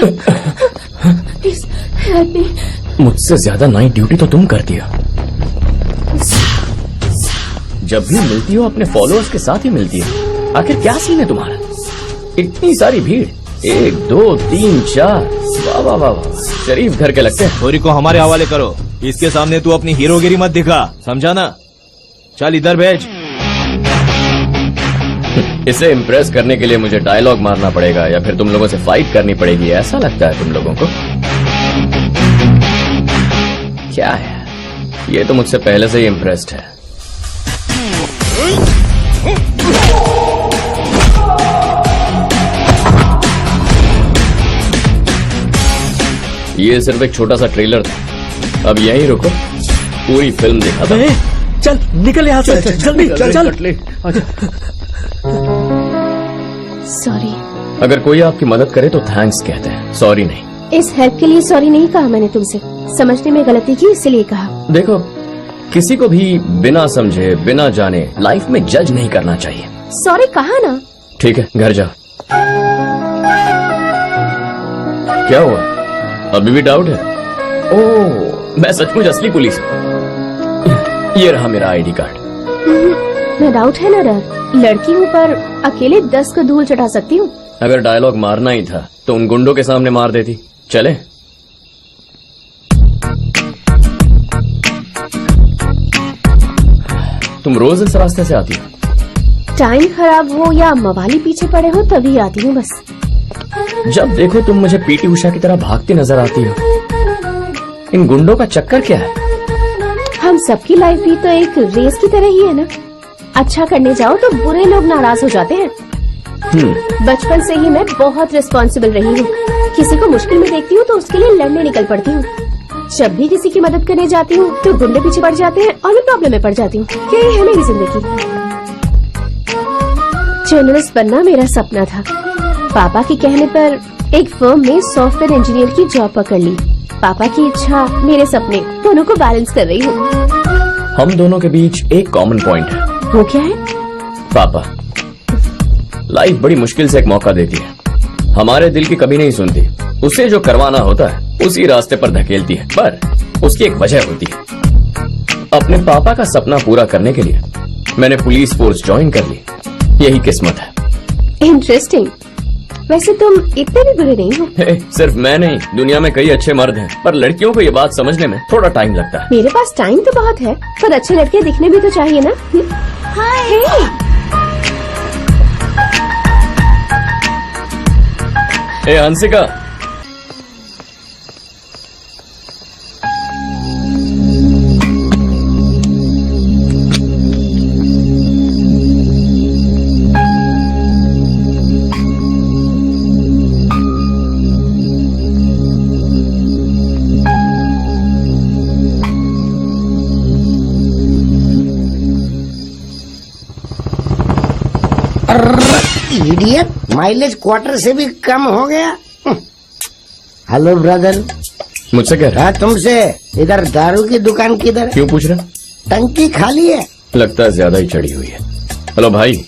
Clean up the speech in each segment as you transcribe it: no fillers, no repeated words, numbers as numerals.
Please help me. मुझसे ज्यादा night duty तो तुम करती हो। जब भी मिलती हो अपने फॉलोअर्स के साथ ही मिलती हो। आखिर क्या सीन है तुम्हारा? इतनी सारी भीड़, 1 2 3 4, वाह वाह वाह वाह, शरीफ घर के लगते हैं। छोरी को हमारे हवाले करो, इसके सामने तू अपनी हीरोगिरी मत दिखा, समझा ना? चल इधर भेज। इसे इम्प्रेस करने के लिए मुझे डायलॉग मारना पड़ेगा या फिर तुम लोगों से फाइट करनी पड़ेगी, ऐसा लगता है तुम लोगों को? क्या है, ये तो मुझसे पहले से ही इम्प्रेस्ड है। ये सिर्फ एक छोटा सा ट्रेलर था, अब यहीं रुको, पूरी फिल्म दिखा था। चल निकल यहाँ से, जल्दी चल। सॉरी। अगर कोई आपकी मदद करे तो थैंक्स कहते हैं, सॉरी नहीं। इस हेल्प के लिए सॉरी नहीं कहा मैंने तुमसे, समझने में गलती की इसलिए कहा। देखो, किसी को भी बिना समझे बिना जाने लाइफ में जज नहीं करना चाहिए। सॉरी कहा ना। ठीक है, घर जाओ। क्या हुआ, अभी भी डाउट है? ओह, मैं सचमुच असली पुलिस हूँ। ये रहा मेरा आईडी कार्ड। न डाउट है न डर, लड़की हूँ पर अकेले 10 को धूल चटा सकती हूँ। अगर डायलॉग मारना ही था तो उन गुंडों के सामने मार देती। चले? तुम रोज इस रास्ते से आती हो? टाइम खराब हो या मवाली पीछे पड़े हो तभी आती हूँ बस। जब देखो तुम मुझे पीटी उषा की तरह भागती नजर आती हो। इन गुंडों का चक्कर क्या है? हम सबकी लाइफ भी तो एक रेस की तरह ही है ना। अच्छा करने जाओ तो बुरे लोग नाराज हो जाते हैं। बचपन से ही मैं बहुत रिस्पॉन्सिबल रही हूँ। किसी को मुश्किल में देखती हूँ तो उसके लिए लड़ने निकल पड़ती हूँ। जब भी किसी की मदद करने जाती हूँ तो गुंडे पीछे पड़ जाते हैं और मैं प्रॉब्लम में पड़ जाती हूँ। यही है मेरी जिंदगी। जर्नलिस्ट बनना मेरा सपना था। पापा के कहने पर एक फर्म में सॉफ्टवेयर इंजीनियर की जॉब पकड़ ली। पापा की इच्छा, मेरे सपने, दोनों को बैलेंस कर रही हूँ। हम दोनों के बीच एक कॉमन पॉइंट है। वो क्या है? पापा। लाइफ बड़ी मुश्किल से एक मौका देती है, हमारे दिल की कभी नहीं सुनती। उसे जो करवाना होता है उसी रास्ते पर धकेलती है, पर उसकी एक वजह होती है। अपने पापा का सपना पूरा करने के लिए मैंने पुलिस फोर्स ज्वाइन कर ली। यही किस्मत है। इंटरेस्टिंग। वैसे तुम इतने भी बुरे नहीं हो। सिर्फ मैं नहीं, दुनिया में कई अच्छे मर्द हैं, पर लड़कियों को ये बात समझने में थोड़ा टाइम लगता है। मेरे पास टाइम तो बहुत है, पर अच्छे लड़के दिखने भी तो चाहिए ना। हाय। ए हंसिका, इडियट, माइलेज क्वार्टर से भी कम हो गया। Hello brother. मुझसे कह रहा? हाँ तुमसे। इधर दारू की दुकान किधर? क्यों पूछ रहा? टंकी खाली है। लगता है ज्यादा ही चढ़ी हुई है। हेलो भाई,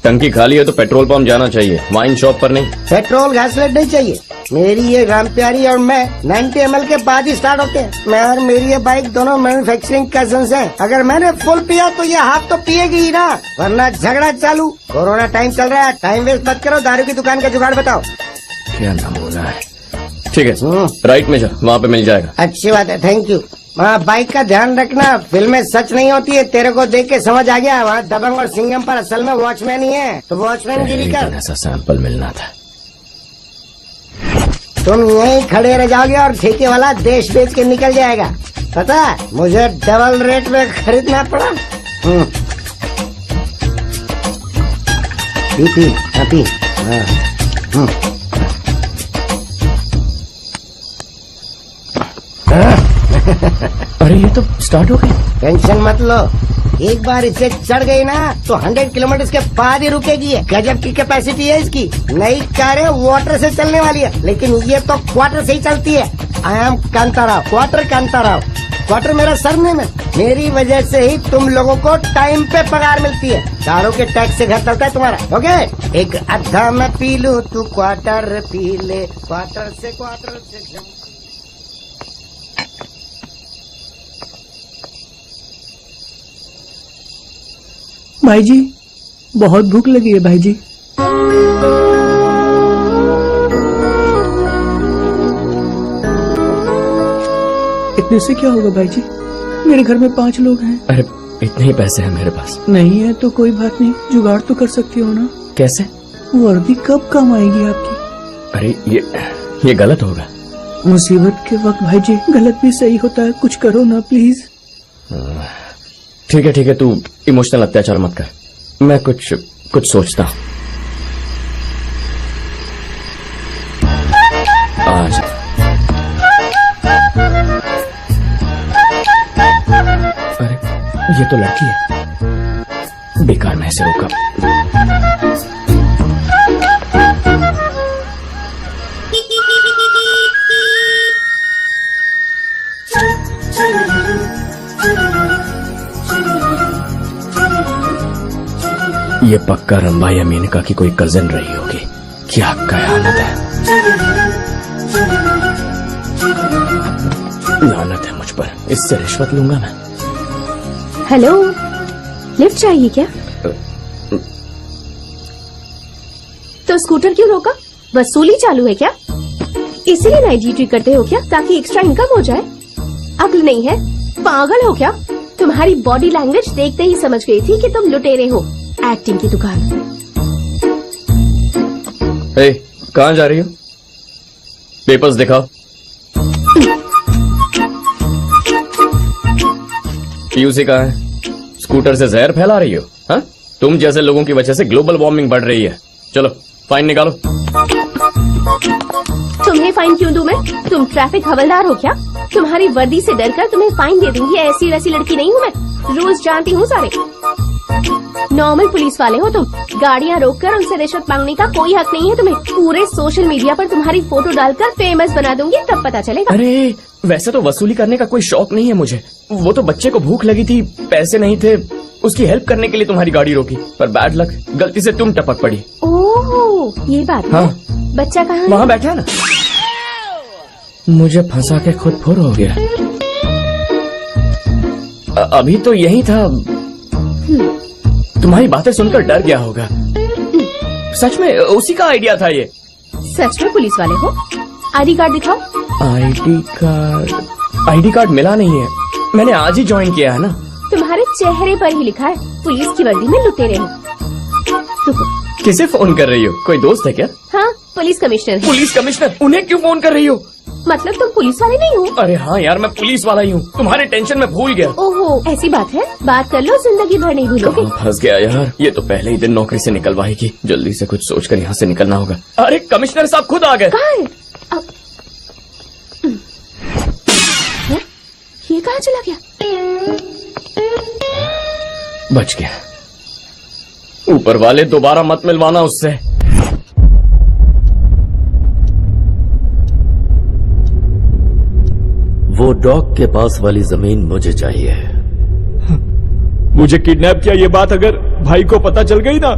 टंकी खाली है तो पेट्रोल पंप जाना चाहिए, वाइन शॉप पर नहीं। पेट्रोल घासलेट नहीं चाहिए। मेरी ये राम प्यारी और मैं 90 ml के बाद ही स्टार्ट होते हैं। मैं और मेरी ये बाइक दोनों मैन्युफैक्चरिंग कजन्स हैं। अगर मैंने फुल पिया तो ये हाफ तो पिएगी ही ना, वरना झगड़ा चालू। कोरोना टाइम चल रहा है, टाइम वेस्ट मत करो। दारू की दुकान का जुगाड़ बताओ। क्या नमूना है। ठीक है, राइट में जा, वहाँ पे मिल जाएगा। अच्छी बात है, थैंक यू। वहाँ बाइक का ध्यान रखना, फिल्में सच नहीं होती है। तेरे को देख के समझ आ गया, वहाँ दबंग और सिंघम पर असल में वॉचमैन ही है, तो वॉचमैन गिरी कर। ऐसा सैंपल मिलना था। तुम यहीं खड़े रह जाओगे और ठेके वाला देश बेच के निकल जाएगा। पता है, मुझे डबल रेट में खरीदना पड़ा। पी। अरे ये तो स्टार्ट हो गई। टेंशन मत लो, एक बार इसे चढ़ गई ना तो 100 किलोमीटर के बाद ही रुकेगी। गजब की कैपेसिटी है इसकी। नई कारें वाटर से चलने वाली है, लेकिन ये तो क्वार्टर से ही चलती है। I am Kantarao, quarter Kantarao. Quarter मेरा सरनेम है। मेरी वजह से ही तुम लोगों को टाइम पे पगार मिलती है। दारू के टैक्स से घर चलता है तुम्हारा। ओके, एक अद्धा मैं पी लूं, तू क्वार्टर पी ले। क्वार्टर से भाई जी, बहुत भूख लगी है भाई जी। इतने से क्या होगा भाई जी? मेरे घर में 5 लोग हैं। अरे इतने ही पैसे हैं मेरे पास। नहीं है तो कोई बात नहीं, जुगाड़ तो कर सकती हो ना। कैसे? वर्दी कब काम आएगी आपकी? अरे ये गलत होगा। मुसीबत के वक्त भाई जी गलत भी सही होता है, कुछ करो ना प्लीज। ठीक है, तू इमोशनल अत्याचार मत कर। मैं कुछ सोचता हूँ। आज अरे ये तो लड़की है, बेकार में इसे रोका। ये पक्का रंबा या मेनका की कोई कजिन रही होगी। क्या कयामत है। लानत है मुझ पर, इससे रिश्वत लूंगा मैं। हेलो, लिफ्ट चाहिए क्या? तो स्कूटर क्यों रोका? वसूली चालू है क्या? इसीलिए नाइट ड्यूटी करते हो क्या, ताकि एक्स्ट्रा इनकम हो जाए? अक्ल नहीं है, पागल हो क्या? तुम्हारी बॉडी लैंग्वेज देखते ही समझ गई थी कि तुम लुटेरे हो। एक्टिंग की दुकान। कहाँ जा रही हो? पेपर्स दिखाओ। पीयूसी कहाँ है? स्कूटर से जहर फैला रही हो? हाँ, तुम जैसे लोगों की वजह से ग्लोबल वार्मिंग बढ़ रही है। चलो फाइन निकालो। तुम्हें फाइन क्यों दूं मैं? तुम ट्रैफिक हवलदार हो क्या? तुम्हारी वर्दी से डरकर तुम्हें फाइन दे दूंगी? ऐसी वैसी लड़की नहीं हूँ मैं, रूल्स जानती हूँ सारे। नॉर्मल पुलिस वाले हो तुम। गाड़ियाँ रोककर उनसे रिश्वत मांगने का कोई हक नहीं है तुम्हें। पूरे सोशल मीडिया पर तुम्हारी फोटो डालकर फेमस बना दूंगी, तब पता चलेगा। अरे वैसे तो वसूली करने का कोई शौक नहीं है मुझे। वो तो बच्चे को भूख लगी थी, पैसे नहीं थे, उसकी हेल्प करने के लिए तुम्हारी गाड़ी रोकी। पर बैड लक, गलती से तुम टपक पड़ी। ओह, ये बात है। हाँ। बच्चा कहाँ है? वहाँ बैठा ना। मुझे फंसा के खुद फुर हो गया। अभी तो यही था। तुम्हारी बातें सुनकर डर गया होगा। सच में उसी का आइडिया था ये। सच में पुलिस वाले हो? आईडी कार्ड दिखाओ। आईडी कार्ड मिला नहीं है, मैंने आज ही ज्वाइन किया है ना। तुम्हारे चेहरे पर ही लिखा है पुलिस की वर्दी में लुटेरे हो। रुको। किसे फोन कर रही हो? कोई दोस्त है क्या? हाँ, पुलिस कमिश्नर है। Police commissioner? उन्हें क्यों फोन कर रही हो? मतलब तुम पुलिस वाले नहीं हो? अरे हाँ यार, मैं पुलिस वाला ही हूँ। तुम्हारे टेंशन में भूल गया। ओहो, ऐसी बात है? बात कर लो, जिंदगी भर नहीं भूलोगे। कहाँ फंस गया यार, ये तो पहले ही दिन नौकरी से निकलवाएगी। जल्दी से कुछ सोचकर यहाँ से निकलना होगा। अरे कमिश्नर साहब खुद आ गए। कहाँ है? ये कहाँ चला गया? बच गया। ऊपर वाले दोबारा मत मिलवाना उससे। वो डॉग के पास वाली जमीन मुझे चाहिए। मुझे किडनैप किया ये बात अगर भाई को पता चल गई ना।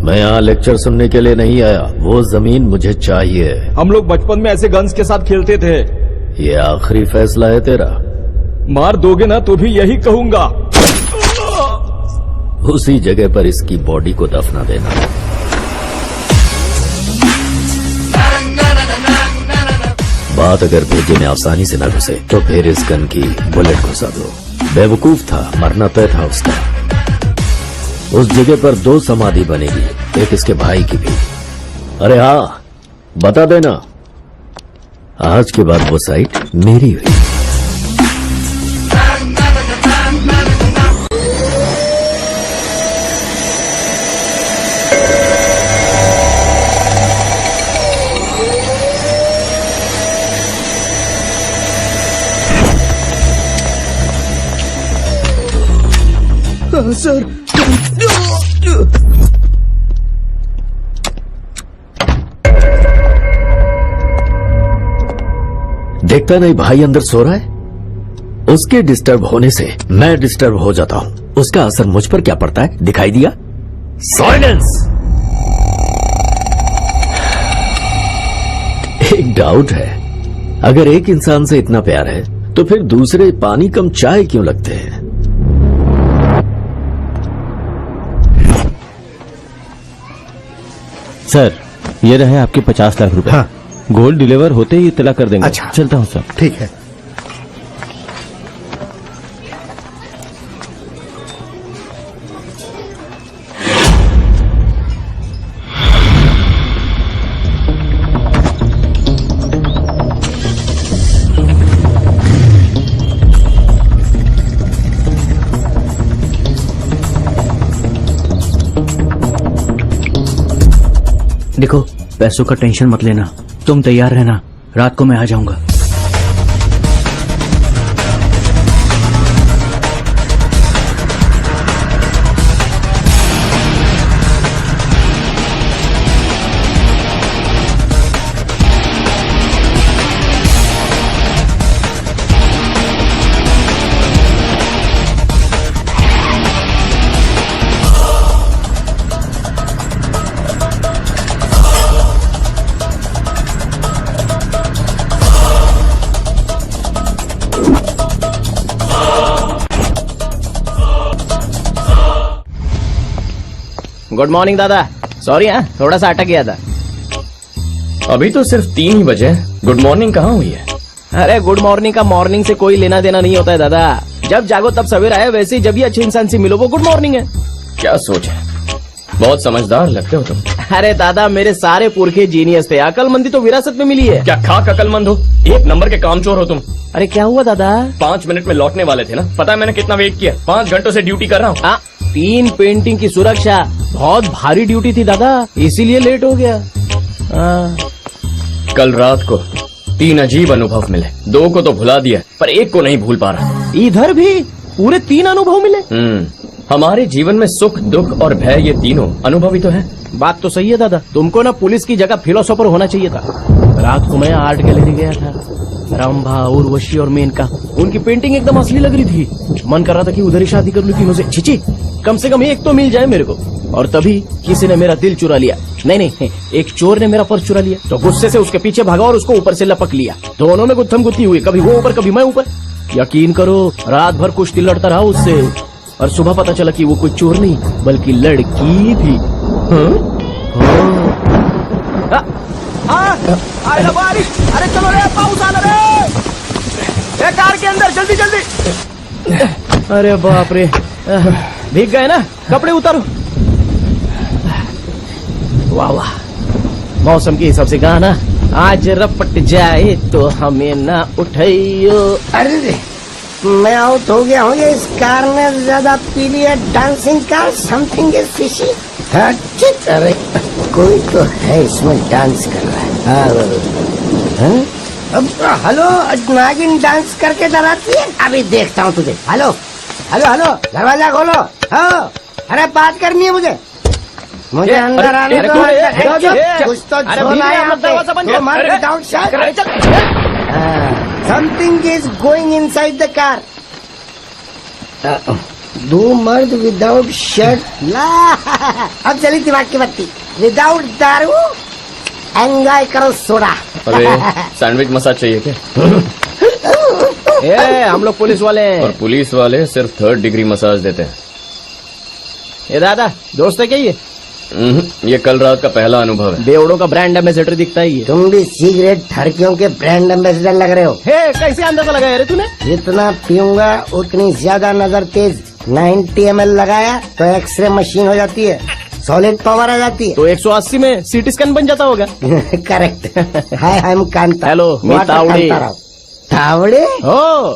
मैं यहाँ लेक्चर सुनने के लिए नहीं आया, वो जमीन मुझे चाहिए। हम लोग बचपन में ऐसे गन्स के साथ खेलते थे। ये आखिरी फैसला है तेरा? मार दोगे ना तो भी यही कहूंगा। उसी जगह पर इसकी बॉडी को दफना देना। बात अगर भेजे में आसानी से न घुसे तो फिर इस गन की बुलेट घुसा दो। बेवकूफ था, मरना तय था उसका। उस जगह पर 2 समाधि बनेगी, एक इसके भाई की भी। अरे हाँ, बता देना, आज के बाद वो साइट मेरी हुई। सर, देखता नहीं भाई अंदर सो रहा है। उसके डिस्टर्ब होने से मैं डिस्टर्ब हो जाता हूँ। उसका असर मुझ पर क्या पड़ता है, दिखाई दिया? साइलेंस। एक डाउट है, अगर एक इंसान से इतना प्यार है तो फिर दूसरे पानी कम चाय क्यों लगते हैं? सर, ये रहे आपके 50 लाख रुपए। हाँ। गोल्ड डिलीवर होते ही इतला कर देंगे। अच्छा। चलता हूँ सर। ठीक है। देखो, पैसों का टेंशन मत लेना, तुम तैयार रहना, रात को मैं आ जाऊंगा। गुड मॉर्निंग दादा। सॉरी हाँ, थोड़ा सा अटक गया था। अभी तो सिर्फ 3 ही बजे हैं। गुड मॉर्निंग कहाँ हुई है? अरे गुड मॉर्निंग का मॉर्निंग से कोई लेना देना नहीं होता है दादा। जब जागो तब सवेरा है, वैसे ही जब भी अच्छे इंसान से मिलो वो गुड मॉर्निंग है। क्या सोच है? बहुत समझदार लगते हो तुम। अरे दादा, मेरे सारे पुरखे जीनियस थे, अकलमंदी तो विरासत में मिली है। क्या खाक अकलमंद हो? 1 नंबर के कामचोर हो तुम। अरे क्या हुआ दादा? 5 मिनट में लौटने वाले थे ना, पता है मैंने कितना वेट किया? 5 घंटों से ड्यूटी कर रहा हूँ। 3 पेंटिंग की सुरक्षा, बहुत भारी ड्यूटी थी दादा, इसीलिए लेट हो गया। कल रात को 3 अजीब अनुभव मिले। 2 को तो भुला दिया, पर 1 को नहीं भूल पा रहा। इधर भी पूरे 3 अनुभव मिले। हमारे जीवन में सुख, दुख और भय, ये तीनों अनुभव ही तो है। बात तो सही है दादा, तुमको ना पुलिस की जगह फिलोसोफर होना चाहिए था। रात को मैं आर्ट गैलरी गया था, रंभा, उर्वशी और मेनका, उनकी पेंटिंग एकदम असली लग रही थी। मन कर रहा था कि उधर ही शादी कर लूं तीनों से। छिची, कम से कम एक तो मिल जाए मेरे को। और तभी किसी ने मेरा दिल चुरा लिया। नहीं, एक चोर ने मेरा पर्स चुरा लिया। तो गुस्से से उसके पीछे भागा और उसको ऊपर से लपक लिया। दोनों में गुत्थम गुत्थी हुई, कभी वो ऊपर कभी मैं ऊपर। यकीन करो, रात भर कुश्ती लड़ता रहा उससे, और सुबह पता चला कि वो कोई चोर नहीं बल्कि लड़की थी। अरे चलो रे, पाउस आना रे, कार के अंदर, जल्दी जल्दी। अरे बाप रे, भीग गए ना, कपड़े उतारो। वाह वाह, मौसम के हिसाब से गाना। आज रपट जाए तो हमें ना उठाइयो। अरे मैं आउट हो गया हूँ, ये इस कार ने ज्यादा पी लिया। Dancing car, something is fishy. अरे कोई तो है इसमें डांस कर रहा है। अब हेलो, नागिन डांस करके डराती है। अभी देखता हूँ तुझे। हेलो हेलो हेलो, दरवाजा खोलो। हाँ, अरे बात करनी है मुझे अंदर आने दो। कुछ तो झोला है यहाँ पे। Without shirt, something is going inside the car. 2 मर्द विदाउट शर्ट। अब चली दिमाग की बत्ती। विदाउट दारू एंजॉय करो सोडा। अरे सैंडविच मसाज चाहिए क्या? हम लोग पुलिस वाले हैं। और पुलिस वाले सिर्फ 3rd डिग्री मसाज देते हैं। ये दादा दोस्त है क्या ये? ये कल रात का पहला अनुभव है। बेवड़ों का ब्रांड एम्बेसडर दिखता है ये। तुम भी सिगरेट ठरकियों के ब्रांड एम्बेसडर लग रहे हो। कैसे अंदाजा लगाया रे तूने? जितना पीऊंगा उतनी ज्यादा नजर तेज। 90 ml लगाया तो एक्सरे मशीन हो जाती है, सॉलिड पावर आ जाती है। तो 180 में सीटी स्कैन बन जाता होगा। Correct. Hi, I am Kanta. Hello, मैं तावड़े। तावड़े? हो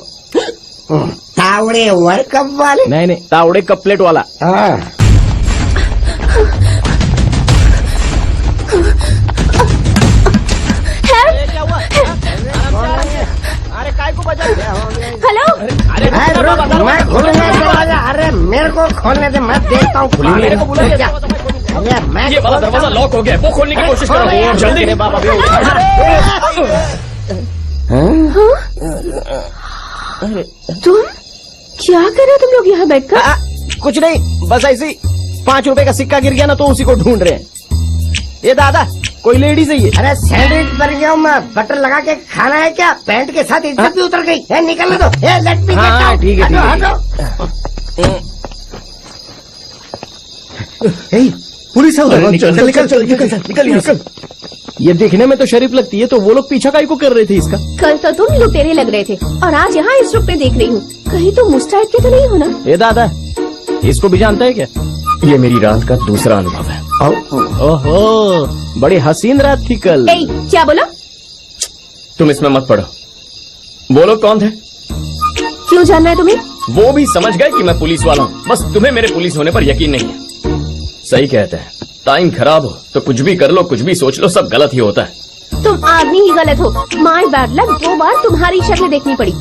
तावड़े वर्ल्ड कप वाले? नहीं, तावड़े कप प्लेट वाला। हाँ। अरे काय को बजा? हेलो, मैं खोलूंगा दरवाजा। अरे मेरे को खोलने दे, मैं देखता हूँ। मेरे को बुला क्या? अरे मैं ये वाला दरवाजा लॉक हो गया, वो खोलने की कोशिश करो जल्दी। बाबा तुम क्या कर रहे हो तुम लोग यहाँ बैठकर? कुछ नहीं, बस ऐसे ही 5 रुपए का सिक्का गिर गया ना तो उसी को ढूंढ रहे हैं। ये दादा कोई लेडीज है ये? अरे सैंडविच बन गया हूँ मैं, बटर लगा के खाना है क्या? पैंट के साथ इज्जत भी उतर गई है, निकलने दो। लेट मी हाँ, ठीक है, ठीक है। पुलिस है उधर। निकल। ये देखने में तो शरीफ लगती है, तो वो लोग पीछा काहे को कर रहे थे इसका? कल तो तुम लुटेरे लग रहे थे और आज यहाँ इस रूप में देख रही हूँ। कहीं तुम मुस्टाइड के तो नहीं हो ना? ये दादा इसको भी जानता है क्या? ये मेरी रात का दूसरा अनुभव है। ओहो, बड़ी हसीन रात थी कल। ए, क्या बोला? तुम इसमें मत पड़ो। वो लोग कौन थे? क्यों जानना है तुम्हें? वो भी समझ गए कि मैं पुलिस वाला हूँ, बस तुम्हें मेरे पुलिस होने पर यकीन नहीं है। सही कहते हैं, टाइम खराब हो तो कुछ भी कर लो, कुछ भी सोच लो, सब गलत ही होता है। तुम आदमी ही गलत हो। माय बैड लक, 2 बार तुम्हारी शक्ल देखनी पड़ी।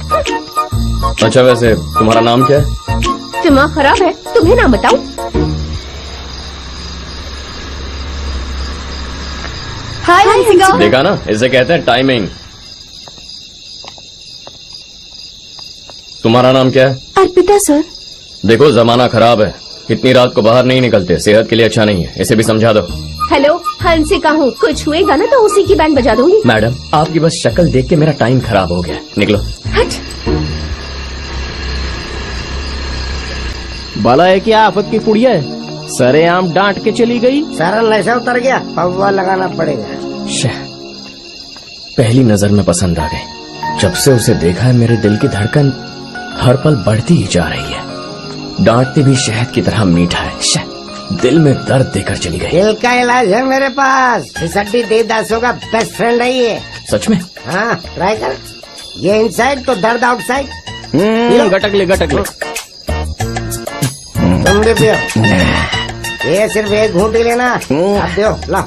अच्छा वैसे तुम्हारा नाम क्या है? दिमाग खराब है, तुम्हें नाम बताऊं? हाय हंसिका। देखा ना, इसे कहते हैं टाइमिंग। तुम्हारा नाम क्या है? अर्पिता सर। देखो जमाना खराब है, इतनी रात को बाहर नहीं निकलते, सेहत के लिए अच्छा नहीं है, इसे भी समझा दो। हेलो, हंसिका हूँ, कुछ हुएगा ना तो उसी की बैंड बजा दूंगी। मैडम आपकी बस शक्ल देख के मेरा टाइम खराब हो गया, निकलो। हट। बाला है क्या आफत की पुड़िया है? सरेआम डांट के चली गई। सारा नशा उतर गया, पौवा लगाना पड़ेगा। पहली नजर में पसंद आ गई। जब से उसे देखा है मेरे दिल की धड़कन हर पल बढ़ती ही जा रही है। डांटती भी शहद की तरह मीठा है। दिल में दर्द देकर चली गई। दिल का इलाज है मेरे पास, फिसड्डी देवदासों का बेस्ट फ्रेंड है ये। सच में? हाँ ट्राई कर। ये इनसाइड तो दर्द आउटसाइड। गटक ले। तुम भी पियो। ये सिर्फ एक घूंट ही लेना। अब दियो, ला।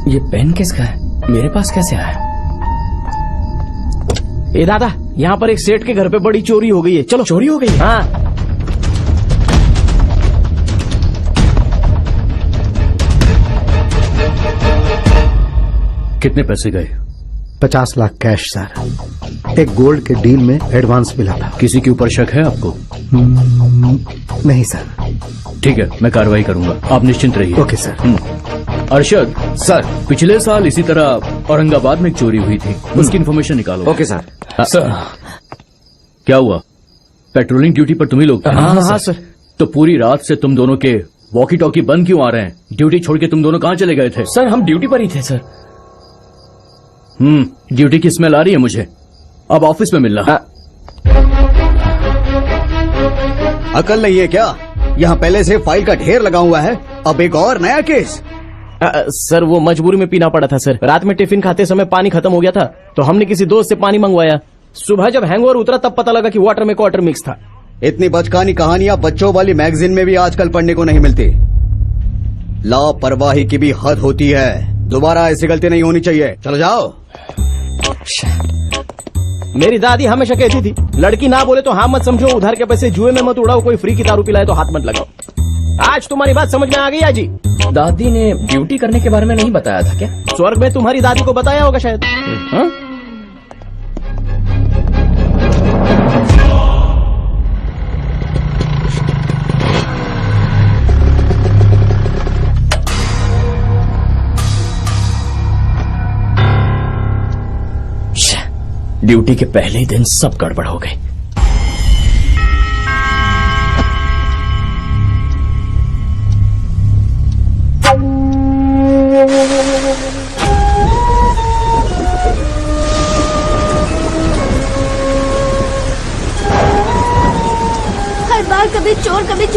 ये पेन किसका है? मेरे पास कैसे आया? ए दादा, यहाँ पर एक सेठ के घर पे बड़ी चोरी हो गई है। चलो। चोरी हो गई है? हाँ। कितने पैसे गए? 50 लाख कैश सर। एक गोल्ड के डील में एडवांस मिला था। किसी के ऊपर शक है आपको? नहीं सर। ठीक है, मैं कार्रवाई करूंगा, आप निश्चिंत रहिए। Okay sir. अरशद सर, पिछले साल इसी तरह औरंगाबाद में एक चोरी हुई थी, उसकी इन्फॉर्मेशन निकालो। Okay sir. सर क्या हुआ? पेट्रोलिंग ड्यूटी पर तुम ही लोग थे? हाँ सर। तो पूरी रात से तुम दोनों के वॉकी टॉकी बंद क्यों आ रहे हैं? ड्यूटी छोड़ के तुम दोनों कहाँ चले गए थे? सर हम ड्यूटी पर ही थे सर। ड्यूटी की स्मेल आ रही है मुझे, अब ऑफिस में मिलना। अकल नहीं है क्या? यहाँ पहले से फाइल का ढेर लगा हुआ है, अब एक और नया केस। सर वो मजबूरी में पीना पड़ा था सर। रात में टिफिन खाते समय पानी खत्म हो गया था, तो हमने किसी दोस्त से पानी मंगवाया। सुबह जब हैंगओवर उतरा तब पता लगा कि वाटर में क्वार्टर मिक्स था। इतनी बचकानी कहानियां बच्चों वाली मैगजीन में भी आजकल पढ़ने को नहीं मिलती। लापरवाही की भी हद होती है, दोबारा ऐसी गलती नहीं होनी चाहिए। चलो जाओ। मेरी दादी हमेशा कहती थी, लड़की ना बोले तो हाँ मत समझो, उधार के पैसे जुए में मत उड़ाओ, कोई फ्री की दारू पिलाए तो हाथ मत लगाओ। आज तुम्हारी बात समझ में आ गई आजी। दादी ने ड्यूटी करने के बारे में नहीं बताया था क्या? स्वर्ग में तुम्हारी दादी को बताया होगा शायद। हाँ? ड्यूटी के पहले ही दिन सब गड़बड़ हो गई।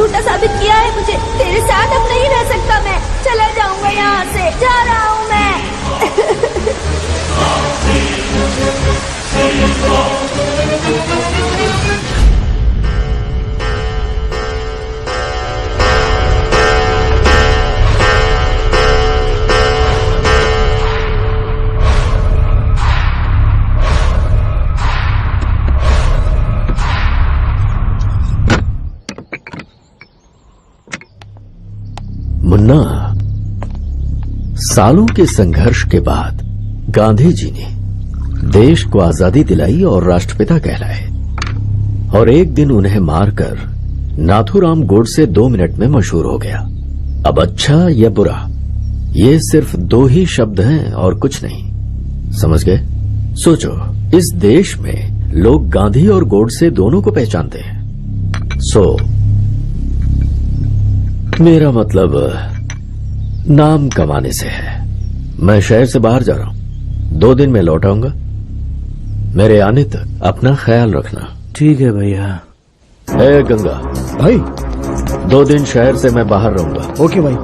झूठा साबित किया है मुझे। तेरे साथ अब नहीं रह सकता मैं। चला जाऊंगा यहाँ से, जा रहा हूँ मैं। मुन्ना, सालों के संघर्ष के बाद गांधी जी ने देश को आजादी दिलाई और राष्ट्रपिता कहलाए, और एक दिन उन्हें मारकर नाथूराम गोडसे 2 मिनट में मशहूर हो गया। अब अच्छा या बुरा, ये सिर्फ 2 ही शब्द हैं और कुछ नहीं। समझ गए? सोचो, इस देश में लोग गांधी और गोडसे दोनों को पहचानते हैं। मेरा मतलब नाम कमाने से है। मैं शहर से बाहर जा रहा हूं, 2 दिन में लौट आऊंगा। मेरे आने तक अपना ख्याल रखना। ठीक है भैया। ए गंगा भाई। 2 दिन शहर से मैं बाहर रहूंगा। ओके भाई।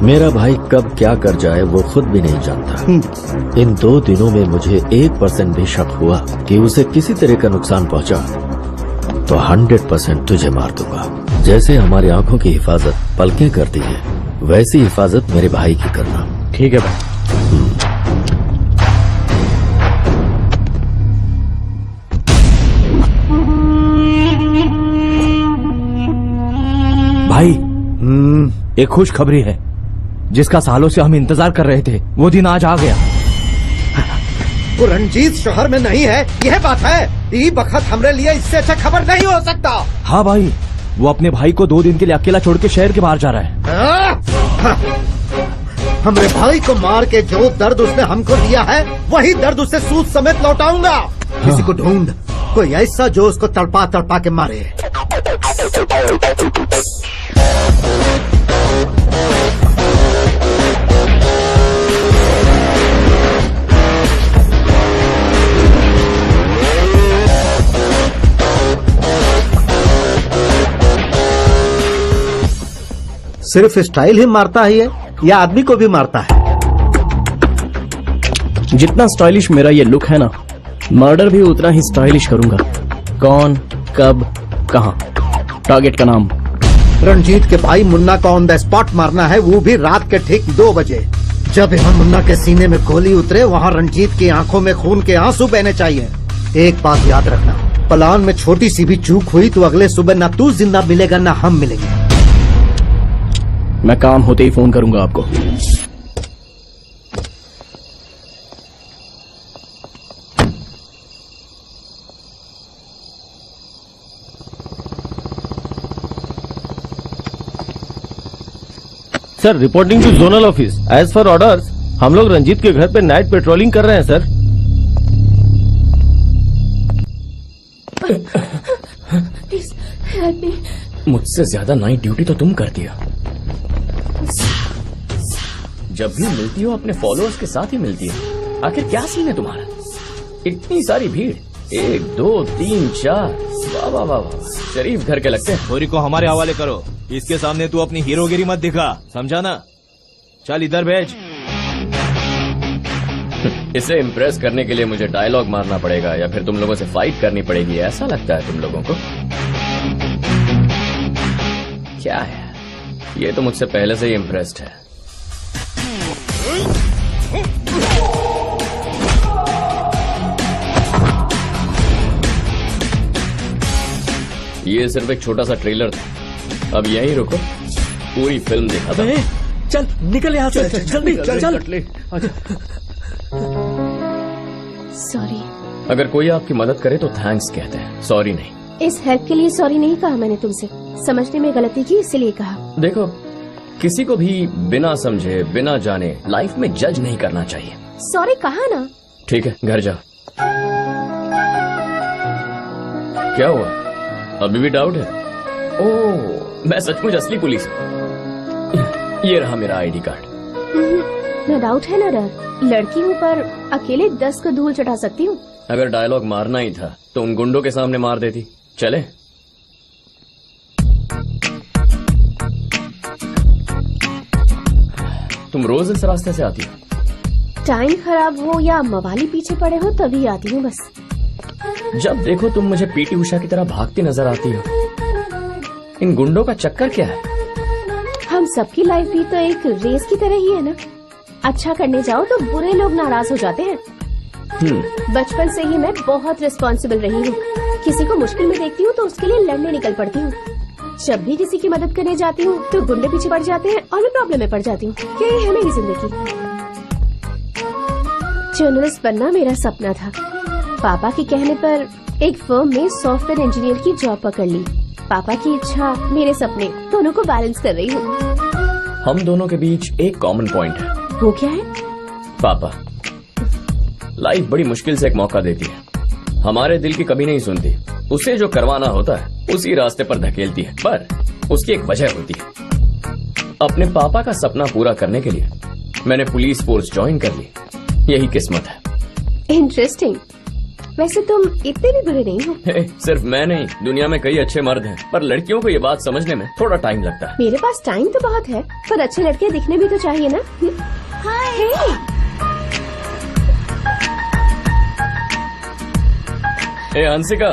मेरा भाई कब क्या कर जाए वो खुद भी नहीं जानता। इन 2 दिनों में मुझे 1% भी शक हुआ कि उसे किसी तरह का नुकसान पहुंचा तो 100% तुझे मार दूंगा। जैसे हमारी आंखों की हिफाजत पलकें करती है, वैसी हिफाजत मेरे भाई की करना। ठीक है भाई। भाई, एक खुशखबरी है जिसका सालों से हम इंतजार कर रहे थे। वो दिन आज आ गया। वो रंजीत शहर में नहीं है, यह बात है। ई बखत हमरे लिए इससे अच्छा खबर नहीं हो सकता। हाँ भाई, वो अपने भाई को 2 दिन के लिए अकेला छोड़ के शहर के बाहर जा रहा है। हमरे भाई को मार के जो दर्द उसने हमको दिया है, वही दर्द उसे सूद समेत लौटाऊंगा। किसी को ढूंढ, कोई ऐसा जो उसको तड़पा तड़पा के मारे। सिर्फ स्टाइल ही मारता है या आदमी को भी मारता है? जितना स्टाइलिश मेरा ये लुक है ना, मर्डर भी उतना ही स्टाइलिश करूंगा। कौन, कब, कहां, टारगेट का नाम। रंजीत के भाई मुन्ना को ऑन द स्पॉट मारना है, वो भी रात के ठीक 2 बजे। जब यहाँ मुन्ना के सीने में गोली उतरे, वहाँ रंजीत की आंखों में खून के आंसू बहने चाहिए। एक बात याद रखना, प्लान में छोटी सी भी चूक हुई तो अगले सुबह ना तू जिंदा मिलेगा ना हम मिलेंगे। मैं काम होते ही फोन करूंगा आपको। Sir, reporting to zonal office. As for orders, हम लोग रंजीत के घर पे नाइट पेट्रोलिंग कर रहे हैं सर। Please help me. मुझसे ज्यादा नाइट ड्यूटी तो तुम करती हो। जब भी मिलती हो अपने फॉलोअर्स के साथ ही मिलती हो। आखिर क्या सीन है तुम्हारा? इतनी सारी भीड़, 1 2 3 4। वाह वाह वाह वाह, शरीफ घर के लगते हैं। गोरी को हमारे हवाले करो। इसके सामने तू अपनी हीरोगिरी मत दिखा, समझा ना? चल इधर भेज। इसे इम्प्रेस करने के लिए मुझे डायलॉग मारना पड़ेगा या फिर तुम लोगों से फाइट करनी पड़ेगी, ऐसा लगता है तुम लोगों को? क्या है, ये तो मुझसे पहले से ही इम्प्रेस्ड है। ये सिर्फ एक छोटा सा ट्रेलर था, अब यहीं रुको, पूरी फिल्म देखा था। चल निकल यहाँ से, जल्दी चल। सॉरी। अगर कोई आपकी मदद करे तो थैंक्स कहते हैं, सॉरी नहीं। इस हेल्प के लिए सॉरी नहीं कहा मैंने तुमसे, समझने में गलती की इसलिए कहा। देखो, किसी को भी बिना समझे बिना जाने लाइफ में जज नहीं करना चाहिए। सॉरी कहा ना। ठीक है, घर जाओ। क्या हुआ, अभी भी डाउट है? ओह, मैं सचमुच असली पुलिस हूँ। ये रहा मेरा आईडी कार्ड। न डाउट है न डर। लड़की हूँ पर अकेले 10 को धूल चटा सकती हूँ। अगर डायलॉग मारना ही था तो उन गुंडों के सामने मार देती। चले। तुम रोज इस रास्ते से आती हो? टाइम खराब हो या मवाली पीछे पड़े हो तभी आती हूँ बस। जब देखो तुम मुझे पीटी उषा की तरह भागती नजर आती हो। इन गुंडों का चक्कर क्या है? हम सबकी लाइफ भी तो एक रेस की तरह ही है ना। अच्छा करने जाओ तो बुरे लोग नाराज हो जाते हैं। बचपन से ही मैं बहुत रिस्पॉन्सिबल रही हूँ। किसी को मुश्किल में देखती हूँ तो उसके लिए लड़ने निकल पड़ती हूँ। जब भी किसी की मदद करने जाती हूँ तो गुंडे पीछे पड़ जाते हैं और मैं प्रॉब्लम में पड़ जाती हूँ। यही है मेरी जिंदगी। जर्नलिस्ट बनना मेरा सपना था। पापा के कहने पर एक फर्म में सॉफ्टवेयर इंजीनियर की जॉब पकड़ ली। पापा की इच्छा, मेरे सपने, दोनों को बैलेंस कर रही हूँ। हम दोनों के बीच एक कॉमन पॉइंट है। वो क्या है? पापा। लाइफ बड़ी मुश्किल से एक मौका देती है। हमारे दिल की कभी नहीं सुनती। उसे जो करवाना होता है उसी रास्ते पर धकेलती है, पर उसकी एक वजह होती है। अपने पापा का सपना पूरा करने के लिए मैंने पुलिस फोर्स ज्वाइन कर ली। यही किस्मत है। इंटरेस्टिंग। वैसे तुम इतने भी बुरे नहीं हो। सिर्फ मैं नहीं, दुनिया में कई अच्छे मर्द हैं, पर लड़कियों को ये बात समझने में थोड़ा टाइम लगता है। मेरे पास टाइम तो बहुत है, पर अच्छे लड़के दिखने भी तो चाहिए ना। हाय। हंसिका,